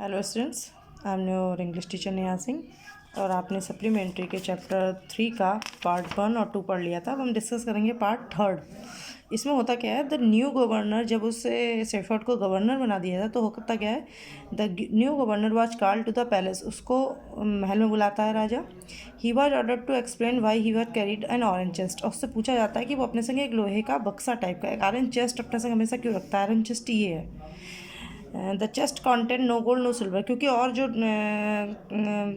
Hello students, I am your English teacher Neha Singh. और आपने supplementary के चैप्टर 3 का पार्ट 1 और 2 पढ़ लिया था। अब हम डिस्कस करेंगे पार्ट 3। इसमें होता क्या है, द न्यू गवर्नर, जब उसे शेफर्ड को गवर्नर बना दिया था तो होता क्या है, the new governor was called to the palace. उसको महल में बुलाता है राजा। He was ordered to explain why he was carried an orange chest. और उससे पूछा जाता है कि वो अपने संग एक लोहे का बक्सा टाइप का एक ऑरेंज चेस्ट अपने संग हमेशा क्यों रखता है। ऑरेंज चेस्ट ये है, the chest contained no gold no silver, क्योंकि और जो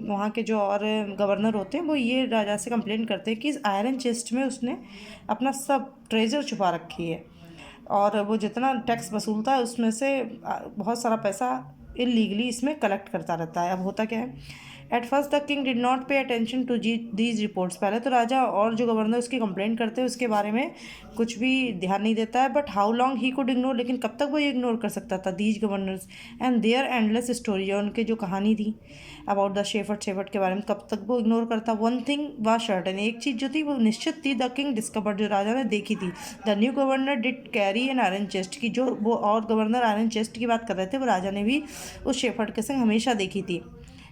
वहाँ के जो और गवर्नर होते हैं वो ये राजा से कंप्लेन करते हैं कि इस आयरन चेस्ट में उसने अपना सब ट्रेजर छुपा रखी है और वो जितना टैक्स वसूलता है उसमें से बहुत सारा पैसा इलीगली इसमें कलेक्ट करता रहता है। अब होता क्या है, at first the king did not pay attention to these reports. पहले तो राजा और जो गवर्नर उसकी कंप्लेन करते हैं उसके बारे में कुछ भी ध्यान नहीं देता है। But how long he could ignore, लेकिन कब तक वो ये इग्नोर कर सकता था these governors and their endless story, जो उनके जो कहानी थी अबाउट द शेफर्ड के बारे में, कब तक वो इग्नोर करता। वन थिंग वाज सर्टेन, एक चीज़ जो थी वो निश्चित थी, द किंग डिस्कवर्ड, जो राजा ने देखी थी, the new governor did carry an iron chest, की जो वो और गवर्नर आयरन चेस्ट की बात कर रहे थे वो राजा ने भी उस शेफर्ड के संग हमेशा देखी थी।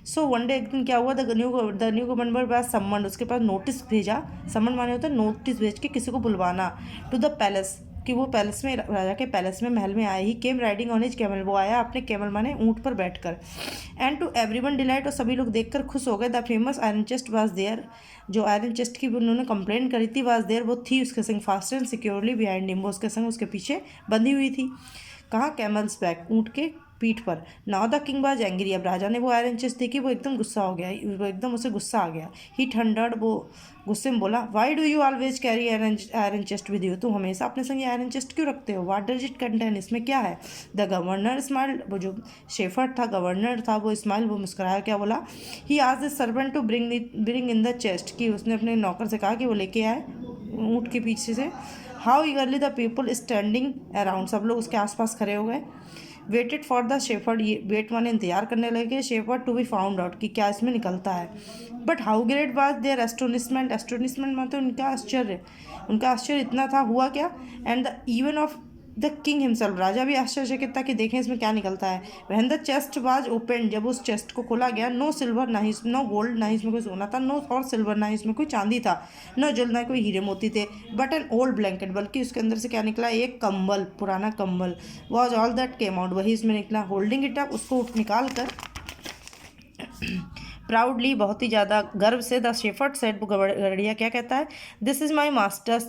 सो वन डे एक दिन क्या हुआ, द न्यू गवर्नर पास सम्मन, उसके पास नोटिस भेजा। सम्मन माने होता है नोटिस भेज के किसी को बुलवाना, टू द पैलेस, कि वो पैलेस में, राजा के पैलेस में, महल में आए। ही केम राइडिंग ऑन हिज कैमल, वो आया अपने कैमल माने ऊँट पर बैठकर। एंड टू एवरीवन डिलाइट, और सभी लोग देखकर खुश हो गए। The famous iron chest was there, जो आयरन चेस्ट की उन्होंने कंप्लेंट करी थी, वाज देयर, वो थी उसके संग, fast and securely behind him, वो उसके संग उसके पीछे बंधी हुई थी। कहाँ, कैमल्स बैक, ऊँट के पीठ पर। Now the king was angry, अब राजा ने वो आयरन चेस्ट देखी, वो एकदम गुस्सा हो गया, वो एकदम उसे गुस्सा आ गया। ही थंडर्ड, वो गुस्से में बोला, why do you always carry iron chest with you, तुम हमेशा अपने संग आयरन चेस्ट क्यों रखते हो। व्हाट डज इट कंटेन, इसमें क्या है। द गवर्नर स्माइल्ड, वो जो शेफर्ड था, गवर्नर था, वो स्माइल, वो मुस्कुराया, क्या बोला। He asked the servant to bring in the chest, कि उसने अपने नौकर से कहा कि वो लेके आए ऊँट के पीछे से। How eagerly the people standing around, सब लोग उसके आसपास खड़े हो गए। वेटेड फॉर द शेफर्ड, ये वेट माने इंतजार करने लगे shepherd to be found out, कि क्या इसमें निकलता है। But how great was their astonishment, astonishment मतलब उनका आश्चर्य, उनका आश्चर्य इतना था, हुआ क्या। And the even of the king himself, राजा भी आश्चर्यचकित था कि देखें इसमें क्या निकलता है। वहन द चेस्ट वाज ओपन, जब उस चेस्ट को खोला गया, नो सिल्वर, ना ही नो गोल्ड, ना ही इसमें कोई सोना था, नो और सिल्वर, ना ही इसमें कोई चांदी था, नो जल, ना कोई हीरे मोती थे, बट एन ओल्ड ब्लैंकेट, बल्कि उसके अंदर से क्या निकला, एक कंबल, पुराना कंबल। Was all that came out, वही इसमें निकला। होल्डिंग इट अप, उसको निकाल कर प्राउडली, बहुत ही ज़्यादा गर्व से, द शेफर्ड सेड, गड़िया क्या कहता है, this is my master,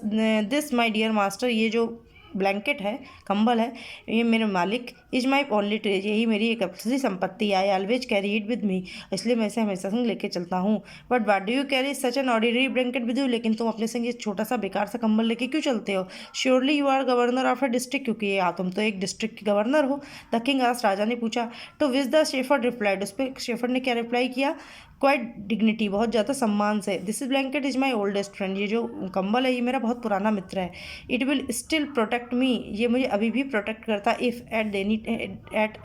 this my dear master, ये जो ब्लैंकेट है, कंबल है, ये मेरे मालिक, इज माई ओनली ट्रेज, यही मेरी एक असली संपत्ति, I always carry it with me, इसलिए मैं इसे हमेशा संग लेके चलता हूँ। But what do you carry such an ordinary blanket with you, लेकिन तुम अपने संग ये छोटा सा बेकार सा कंबल लेके क्यों चलते हो। Surely you are governor of a district, क्योंकि ये तुम तो एक डिस्ट्रिक्ट के गवर्नर हो। द किंग आस्क्ड, राजा ने पूछा। तो विच द शेफर्ड रिप्लाइड, उस पर शेफर्ड ने क्या रिप्लाई किया, क्वाइट डिग्निटी, बहुत ज़्यादा सम्मान से, this is blanket is my oldest friend, ये जो कंबल है ये मेरा बहुत पुराना मित्र है। It will still protect me, ये मुझे अभी भी प्रोटेक्ट करता है, इफ़ एट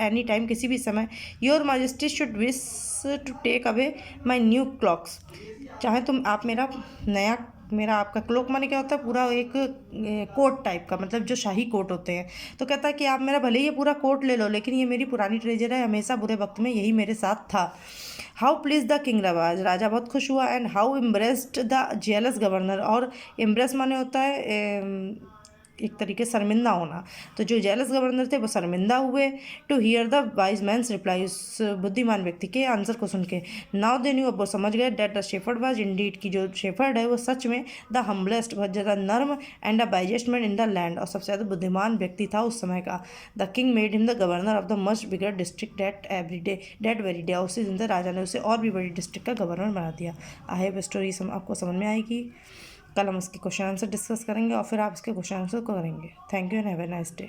एनी टाइम, किसी भी समय। Your majesty should wish to take away my new cloaks, चाहे तुम, आप मेरा नया, मेरा आपका क्लोक माने क्या होता है, पूरा एक कोट टाइप का, मतलब जो शाही कोट होते हैं। तो कहता है कि आप मेरा भले ही ये पूरा कोट ले लो, लेकिन ये मेरी पुरानी ट्रेजर है, हमेशा बुरे वक्त में यही मेरे साथ था। हाउ प्लीज द किंग रवाज, राजा बहुत खुश हुआ। And how impressed the jealous governor, और इम्प्रेस माने होता है एक तरीके शर्मिंदा होना, तो जो जेलस गवर्नर थे वो शर्मिंदा हुए। To hear the wise man's reply, उस बुद्धिमान व्यक्ति के आंसर को सुन के। नाउ दे न्यू, अब वो समझ गए, that the shepherd was indeed, की जो शेफर्ड है वो सच में द हम्बलेस्ट, बहुत ज़्यादा नर्म, and a wisest man in the land, और सबसे ज़्यादा बुद्धिमान व्यक्ति था उस समय का। The king made him the governor of the much bigger district that very day, उसी दिन से राजा ने उसे और भी बड़ी डिस्ट्रिक्ट का गवर्नर बना दिया। आई होप स्टोरी आपको समझ में आएगी। कल हम इसके क्वेश्चन आंसर डिस्कस करेंगे और फिर आप इसके क्वेश्चन आंसर को करेंगे। Thank you and have a nice day.